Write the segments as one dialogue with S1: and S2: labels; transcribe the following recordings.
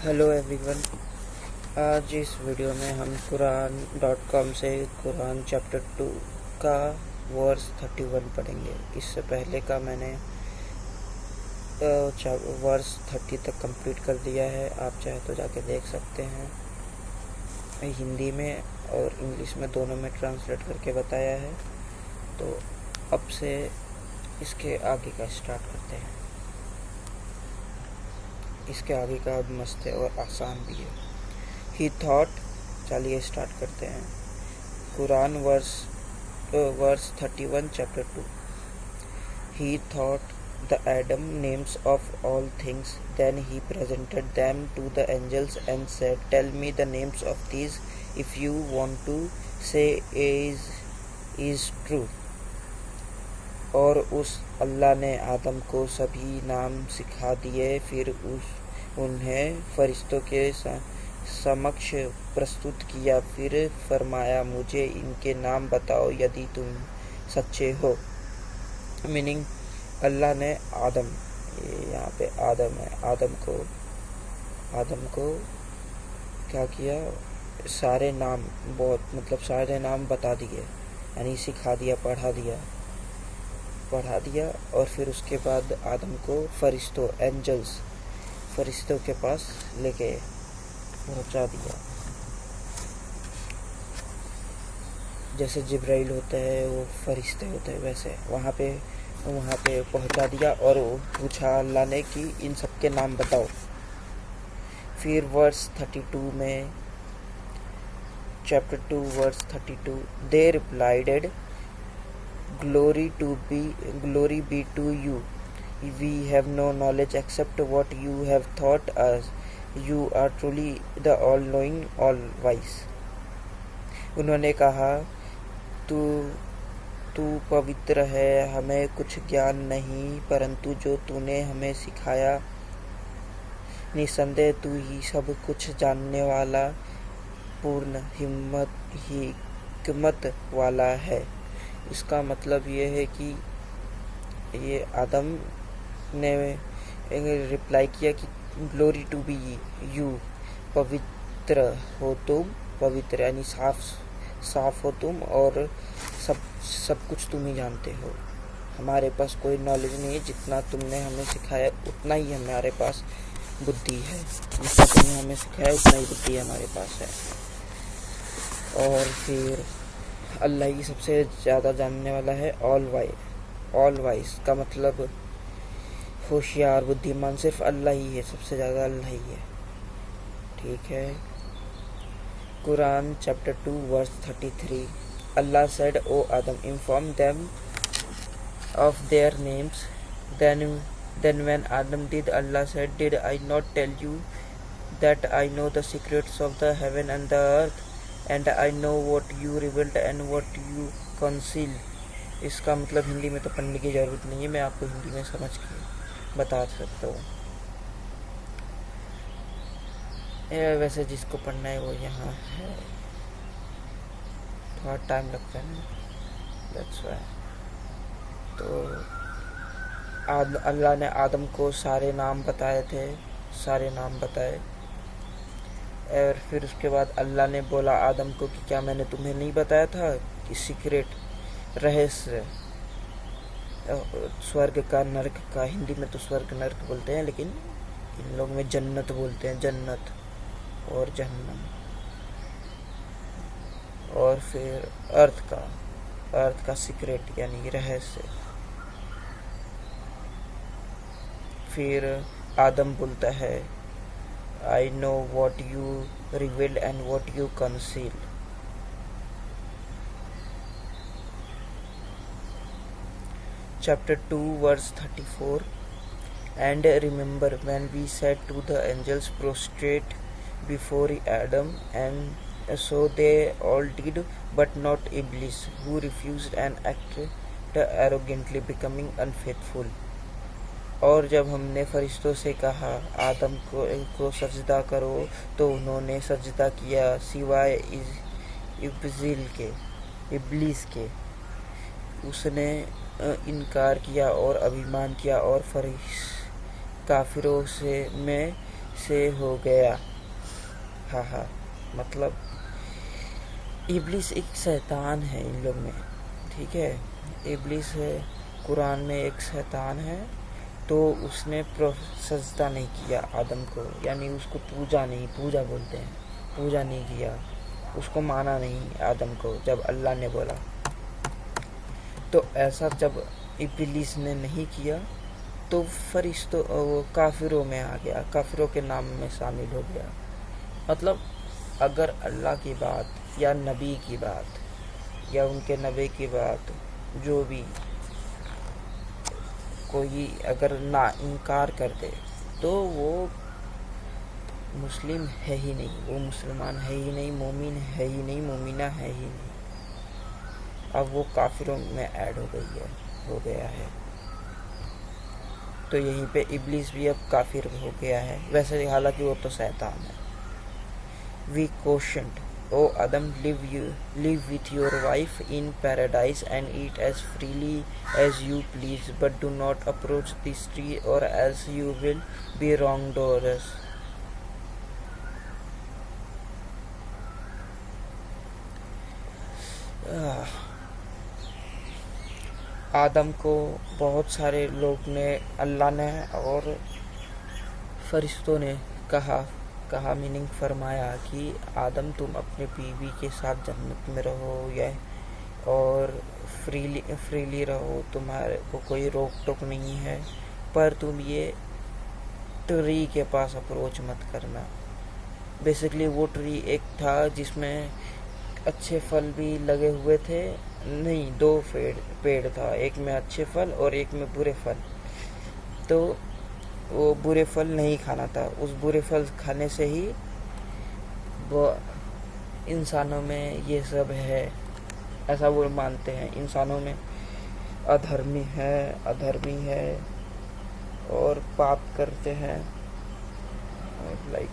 S1: Hello everyone. आज इस video में हम कुरान.com से कुरान चैप्टर 2 का वर्स 31 पढ़ेंगे। इससे पहले का मैंने वर्स 30 तक कंप्लीट कर दिया है। आप चाहे तो जाके देख सकते हैं। हिंदी में और इंग्लिश में दोनों में ट्रांसलेट करके बताया है। तो अब से इसके आगे का स्टार्ट करते हैं। इसके आगे का मस्त है और आसान भी है। ही थॉट, चलिए स्टार्ट करते हैं। Quran verse 31 chapter 2। He thought the Adam names of all things, then he presented them to the angels and said, tell me the names of these if you want to say is true। और उस अल्लाह ने आदम को सभी नाम सिखा दिए। फिर उन्हें फरिश्तों के समक्ष प्रस्तुत किया। फिर फरमाया, मुझे इनके नाम बताओ यदि तुम सच्चे हो। मीनिंग, अल्लाह ने आदम, यहाँ पे आदम है, आदम को क्या किया, सारे नाम सारे नाम बता दिए, यानी सिखा दिया, पढ़ा दिया। और फिर उसके बाद आदम को फरिश्तों के पास लेके पहुंचा दिया। जैसे जिब्राइल होता है, वो फरिश्ते होते हैं, वैसे वहाँ पे पहुंचा दिया और पूछा अल्लाह ने कि इन सब के नाम बताओ। फिर वर्स 32 में, chapter 2 verse 32, they replied, glory be to you, we have no knowledge except what you have taught us, you are truly the all knowing, all wise। उन्होंने कहा, तू पवित्र है, हमें कुछ ज्ञान नहीं, परंतु जो तूने हमें सिखाया, निसंदेह तू ही सब कुछ जानने वाला, पूर्ण हिकमत वाला है। इसका मतलब ये है कि ये आदम ने रिप्लाई किया कि ग्लोरी टू बी यू, पवित्र हो तुम, पवित्र यानी साफ हो तुम, और सब कुछ तुम ही जानते हो। हमारे पास कोई नॉलेज नहीं है, जितना तुमने हमें सिखाया उतना ही हमारे पास बुद्धि है, जितना तुमने हमें सिखाया उतना ही बुद्धि हमारे पास है। और फिर अल्लाह ही सबसे ज़्यादा जानने वाला है, ऑल वाइज का मतलब होशियार, बुद्धिमान सिर्फ अल्लाह ही है, सबसे ज़्यादा अल्लाह ही है। ठीक है। Quran chapter 2 verse 33, Allah said, O Adam, inform them of their names। Then when Adam did, Allah said, did I not tell you that I know the secrets of the heaven and the earth, and I know what you revealed and what you conceal। इसका मतलब हिंदी में तो पढ़ने की ज़रूरत नहीं है, मैं आपको हिंदी में समझ के बता सकता हूँ। वैसे जिसको पढ़ना है वो यहाँ है, थोड़ा टाइम लगता है ना, दैट्स व्हाई। तो अल्लाह ने आदम को सारे नाम बताए। और फिर उसके बाद अल्लाह ने बोला आदम को कि क्या मैंने तुम्हें नहीं बताया था कि सीक्रेट, रहस्य, स्वर्ग का, नरक का। हिंदी में तो स्वर्ग नरक बोलते हैं, लेकिन इन लोग में जन्नत बोलते हैं, जन्नत और जहन्नम। और फिर अर्थ का सीक्रेट यानी रहस्य। फिर आदम बोलता है, I know what you revealed and what you conceal। Chapter 2 verse 34, and remember when we said to the angels, prostrate before Adam, and so they all did, but not Iblis, who refused and acted arrogantly, becoming unfaithful। और जब हमने फरिश्तों से कहा आदम को सजदा करो, तो उन्होंने सजदा किया सिवाय इब्लीस के। उसने इनकार किया और अभिमान किया, और काफिरों में से हो गया। हाँ हाँ, मतलब इब्लिस एक शैतान है इन लोग में, ठीक है। इब्लिस है कुरान में एक शैतान है, तो उसने सजदा नहीं किया आदम को, यानी उसको पूजा बोलते हैं, पूजा नहीं किया, उसको माना नहीं आदम को जब अल्लाह ने बोला। तो ऐसा जब इब्लिस ने नहीं किया तो फरिश्तों वो काफिरों में आ गया, काफिरों के नाम में शामिल हो गया। मतलब अगर अल्लाह की बात या नबी की बात या उनके नबी की बात जो भी कोई अगर ना इनकार कर दे तो वो मुस्लिम है ही नहीं, वो मुसलमान है ही नहीं, मोमिन है ही नहीं, मोमिना है ही नहीं। अब वो काफिरों में ऐड हो गया है। तो यहीं पे इब्लिस भी अब काफिर हो गया है, वैसे हालांकि वो तो शैतान है। We questioned, O Adam, live with your wife in paradise and eat as freely as you please, but do not approach this tree or else you will be wrongdoers. आदम को बहुत सारे लोग ने, अल्लाह ने और फरिश्तों ने कहा मीनिंग फरमाया कि आदम तुम अपने बीवी के साथ जन्नत में रहो या और फ्रीली रहो, तुम्हारे को कोई रोक टोक नहीं है, पर तुम ये ट्री के पास अप्रोच मत करना। बेसिकली वो ट्री एक था जिसमें अच्छे फल भी लगे हुए थे, नहीं, दो पेड़ था, एक में अच्छे फल और एक में बुरे फल। तो वो बुरे फल नहीं खाना था, उस बुरे फल खाने से ही वो इंसानों में ये सब है, ऐसा वो मानते हैं। इंसानों में अधर्मी है और पाप करते हैं, लाइक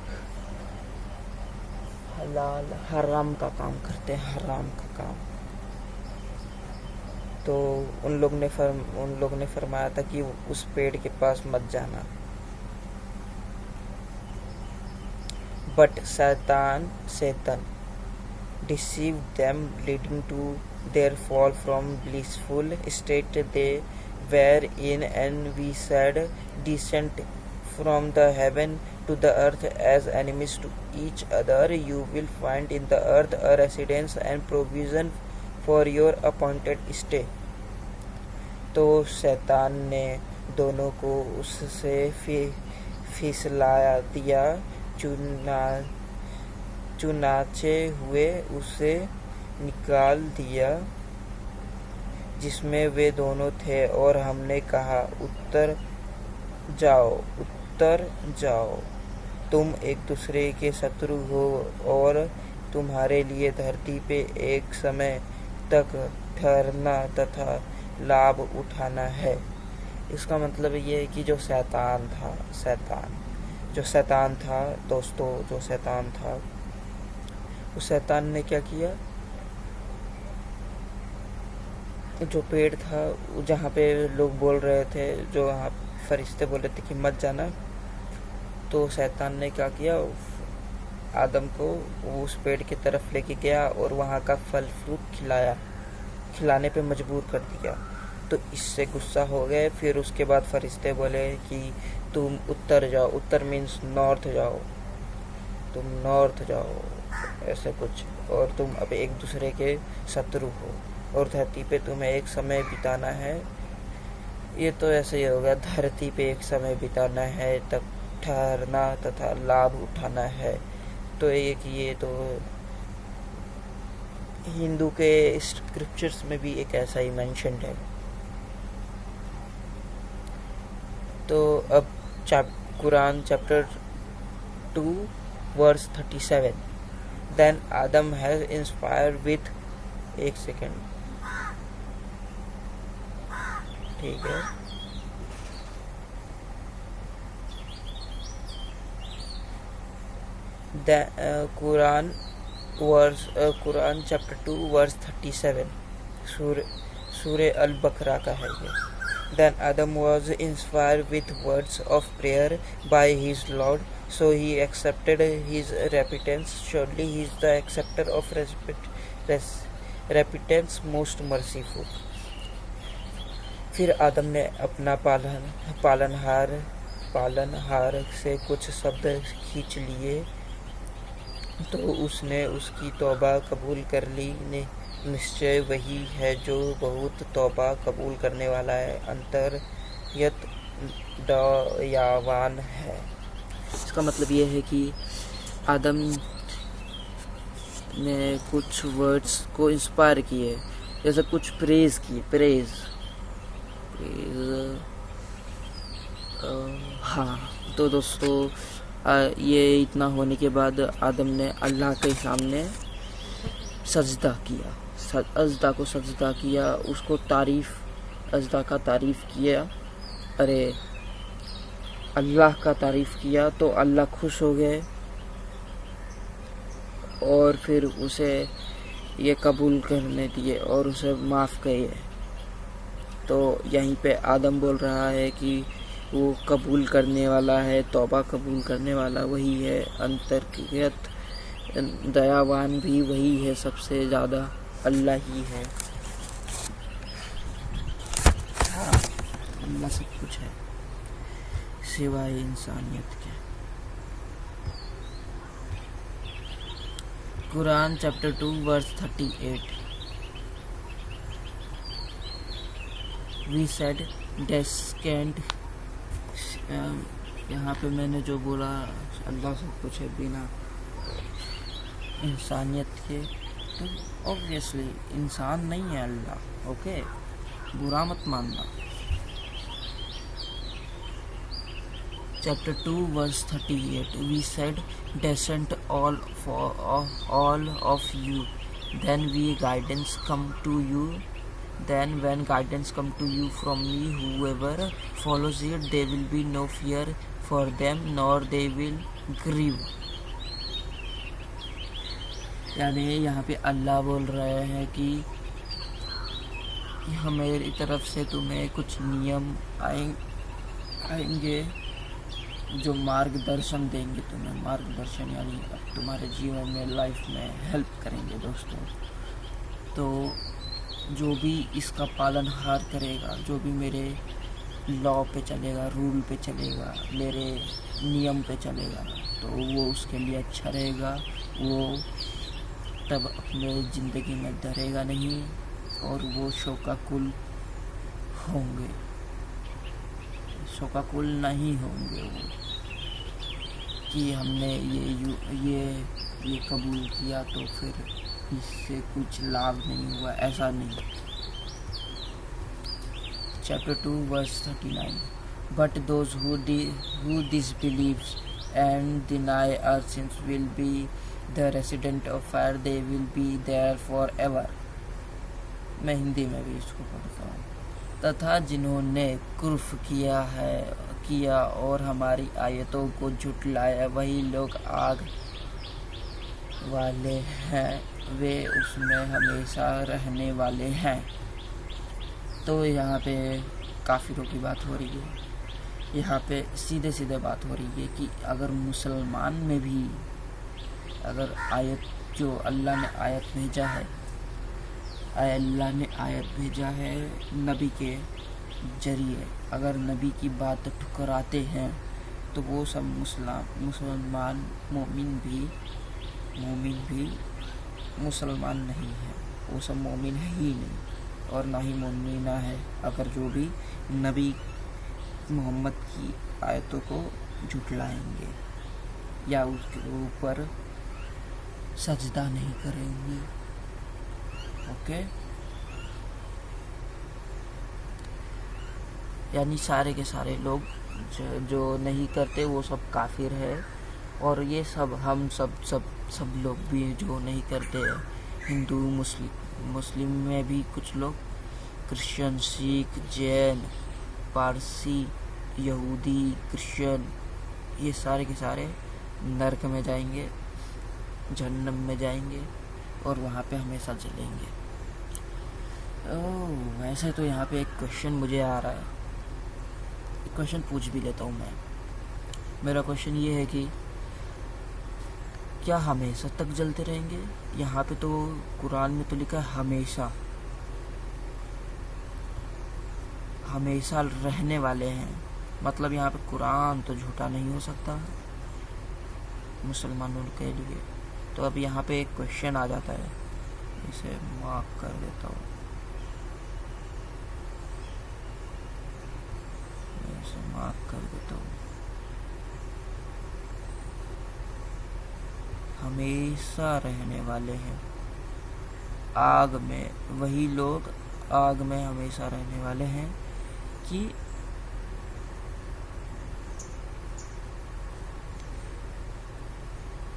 S1: हराम का काम करते हैं, हराम का काम। तो उन लोग ने फरमाया था कि उस पेड़ के पास मत जाना। But Satan deceived them, leading to their fall from blissful state they were in, and we said, descend from the heaven to the earth as enemies to each other. You will find in the earth a residence and provision for your appointed stay. तो शैतान ने दोनों को उससे फिसला दिया, चुनाचे हुए उसे निकाल दिया जिसमें वे दोनों थे, और हमने कहा उत्तर जाओ, तुम एक दूसरे के शत्रु हो और तुम्हारे लिए धरती पे एक समय तक ठहरना तथा लाभ उठाना है। इसका मतलब ये है कि जो शैतान था दोस्तों, उस शैतान ने क्या किया, जो पेड़ था जहाँ पे लोग बोल रहे थे, जो वहाँ फरिश्ते बोल रहे थे कि मत जाना, तो शैतान ने क्या किया, आदम को उस पेड़ की तरफ लेके गया और वहाँ का फल फ्रूट खिलाने पे मजबूर कर दिया। तो इससे गुस्सा हो गए। फिर उसके बाद फरिश्ते बोले कि तुम उत्तर मीन्स नॉर्थ जाओ, ऐसे कुछ, और तुम अब एक दूसरे के शत्रु हो और धरती पे तुम्हें एक समय बिताना है। ये तो ऐसे ही होगा, धरती पे एक समय बिताना है, तब ठहरना तथा लाभ उठाना है। तो ये तो हिंदू के स्क्रिप्चर्स में भी एक ऐसा ही मेंशन्ड है। तो अब Quran chapter 2 verse 37, then Adam has inspired with, एक सेकेंड, ठीक है, कुरान चैप्टर 2 वर्स 37 सूरे अल बकरा का है ये। Then Adam was inspired with words of prayer by his Lord, so he accepted his repentance. Surely he is the acceptor of repentance, most merciful. फिर आदम ने अपना पालनहार से कुछ शब्द खींच लिए, तो उसने उसकी तौबा कबूल कर ली। निश्चय वही है जो बहुत तौबा कबूल करने वाला है, अंतर्यत दयावान है। इसका मतलब ये है कि आदम ने कुछ वर्ड्स को इंस्पायर किए, जैसे कुछ प्रेज। हाँ, तो दोस्तों ये इतना होने के बाद आदम ने अल्लाह के सामने सजदा किया, उसको अजदा का तारीफ़ किया, अल्लाह का तारीफ़ किया, तो अल्लाह खुश हो गए और फिर उसे ये कबूल करने दिए और उसे माफ़ किए। तो यहीं पे आदम बोल रहा है कि वो कबूल करने वाला है, तौबा कबूल करने वाला वही है, अंतर्यत दयावान भी वही है, सबसे ज़्यादा अल्लाह ही है। हाँ, अल्लाह सब कुछ है सिवाय इंसानियत के। Quran chapter 2 verse 38। We said descent, यहाँ पे मैंने जो बोला अल्लाह सब कुछ है बिना इंसानियत के, तो ऑब्वियसली इंसान नहीं है अल्लाह, ओके, बुरा मत मानना। Chapter 2 verse 38। We said descent all of you, then when guidance come to you from me, whoever follows it, there will be no fear for them, nor they will grieve। यानी यहाँ पे अल्लाह बोल रहे हैं कि हमारी तरफ से तुम्हें कुछ नियम आएंगे जो मार्गदर्शन देंगे तुम्हें, मार्गदर्शन यानी तुम्हारे जीवन में, लाइफ में हेल्प करेंगे दोस्तों। तो जो भी इसका पालनहार करेगा, जो भी मेरे लॉ पे चलेगा, रूल पे चलेगा, मेरे नियम पे चलेगा, तो वो उसके लिए अच्छा रहेगा। वो तब अपने ज़िंदगी में डरेगा नहीं और वो शोकाकुल नहीं होंगे वो कि हमने ये कबूल किया तो फिर इससे कुछ लाभ नहीं हुआ, ऐसा नहीं। Chapter 2 verse 39। But those who disbelieves and deny our sins will be the resident of fire, they will be there forever। मैं हिंदी में भी इसको पढ़ता हूँ। तथा जिन्होंने कुफ्र किया और हमारी आयतों को झुटलाया, वही लोग आग वाले हैं, वे उसमें हमेशा रहने वाले हैं। तो यहाँ पे काफिरों की बात हो रही है, यहाँ पे सीधे बात हो रही है कि अगर मुसलमान में भी अगर आयत जो अल्लाह ने आयत भेजा है नबी के जरिए, अगर नबी की बात ठुकराते हैं तो वो सब मुसलमान मोमिन भी मुसलमान नहीं है, वो सब मोमिन है ही नहीं और ना ही मोमिना है अगर जो भी नबी मोहम्मद की आयतों को झुटलाएंगे या उसके ऊपर सजदा नहीं करेंगे। ओके, यानी सारे के सारे लोग जो नहीं करते वो सब काफिर है, और ये सब हम सब लोग भी जो नहीं करते हैं, हिंदू मुस्लिम में भी कुछ लोग, क्रिश्चियन, सिख, जैन, पारसी, यहूदी, क्रिश्चियन, ये सारे के सारे नरक में जाएंगे, जहन्नम में जाएंगे और वहाँ पे हमेशा जलेंगे। वैसे तो यहाँ पे एक क्वेश्चन मुझे आ रहा है एक क्वेश्चन पूछ भी लेता हूँ मैं। मेरा क्वेश्चन ये है कि क्या हमेशा तक जलते रहेंगे? यहाँ पे तो कुरान में तो लिखा है हमेशा, हमेशा रहने वाले हैं। मतलब यहाँ पे कुरान तो झूठा नहीं हो सकता मुसलमानों के लिए। तो अब यहाँ पे एक क्वेश्चन आ जाता है, इसे मार्क कर देता हूँ, इसे मार्क कर देता हूँ। हमेशा रहने वाले हैं आग में, वही लोग आग में हमेशा रहने वाले हैं कि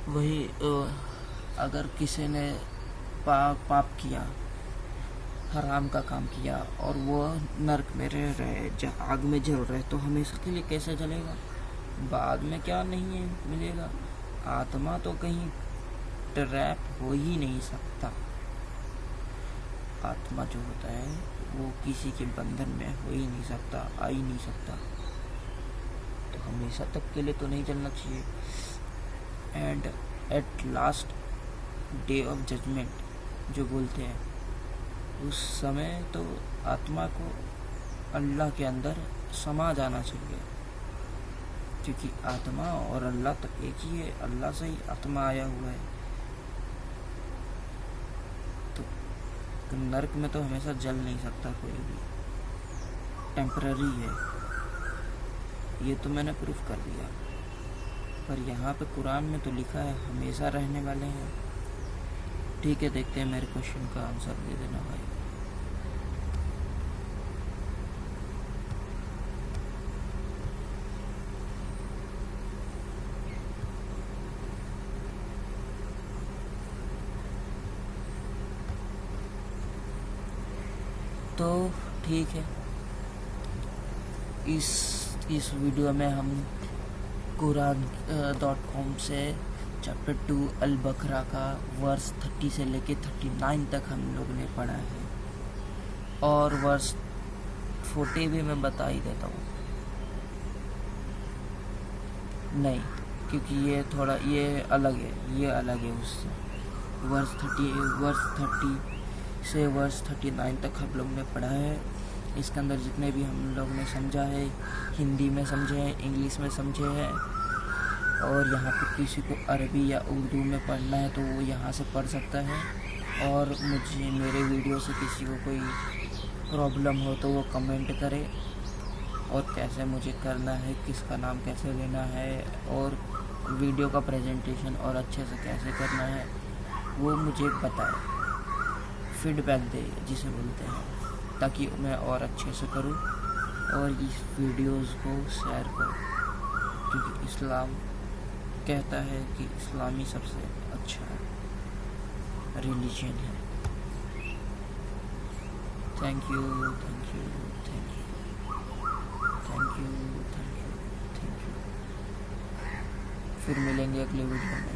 S1: वही अगर किसी ने पाप किया, हराम का काम किया और वो नरक में रह रहे, आग में जल रहे, तो हमेशा के लिए कैसे जलेगा? बाद में क्या नहीं है मिलेगा? आत्मा तो कहीं ट्रैप हो ही नहीं सकता। आत्मा जो होता है वो किसी के बंधन में हो ही नहीं सकता, आ ही नहीं सकता। तो हमेशा तक के लिए तो नहीं जलना चाहिए। And at last day of judgment जो बोलते हैं, उस समय तो आत्मा को अल्लाह के अंदर समा जाना चाहिए, क्योंकि आत्मा और अल्लाह तो एक ही है, अल्लाह से ही आत्मा आया हुआ है। तो नरक में तो हमेशा जल नहीं सकता कोई भी, टेम्पररी है, ये तो मैंने प्रूफ कर दिया। पर यहाँ पे कुरान में तो लिखा है हमेशा रहने वाले हैं। ठीक है, देखते हैं मेरे क्वेश्चन का आंसर दे देना भाई। तो ठीक है, इस वीडियो में हम कुरान.com से चैप्टर 2 अल बकरा का वर्स 30 से लेके 39 तक हम लोग ने पढ़ा है, और वर्स 40 भी मैं बता ही देता हूँ। नहीं, क्योंकि ये थोड़ा ये अलग है उससे। वर्स 30 से वर्स 39 तक हम लोग ने पढ़ा है। इसके अंदर जितने भी हम लोग ने समझा है, हिंदी में समझे हैं, इंग्लिश में समझे हैं, और यहाँ पर किसी को अरबी या उर्दू में पढ़ना है तो वो यहाँ से पढ़ सकता है। और मुझे मेरे वीडियो से किसी को कोई प्रॉब्लम हो तो वो कमेंट करे, और कैसे मुझे करना है, किसका नाम कैसे लेना है, और वीडियो का प्रेजेंटेशन और अच्छे से कैसे करना है, वो मुझे बताए, फीडबैक दे जिसे बोलते हैं, ताकि मैं और अच्छे से करूं और इस वीडियोस को शेयर करूं, क्योंकि इस्लाम कहता है कि इस्लामी सबसे अच्छा रिलीजन है। Thank you. फिर मिलेंगे अगले वीडियो में।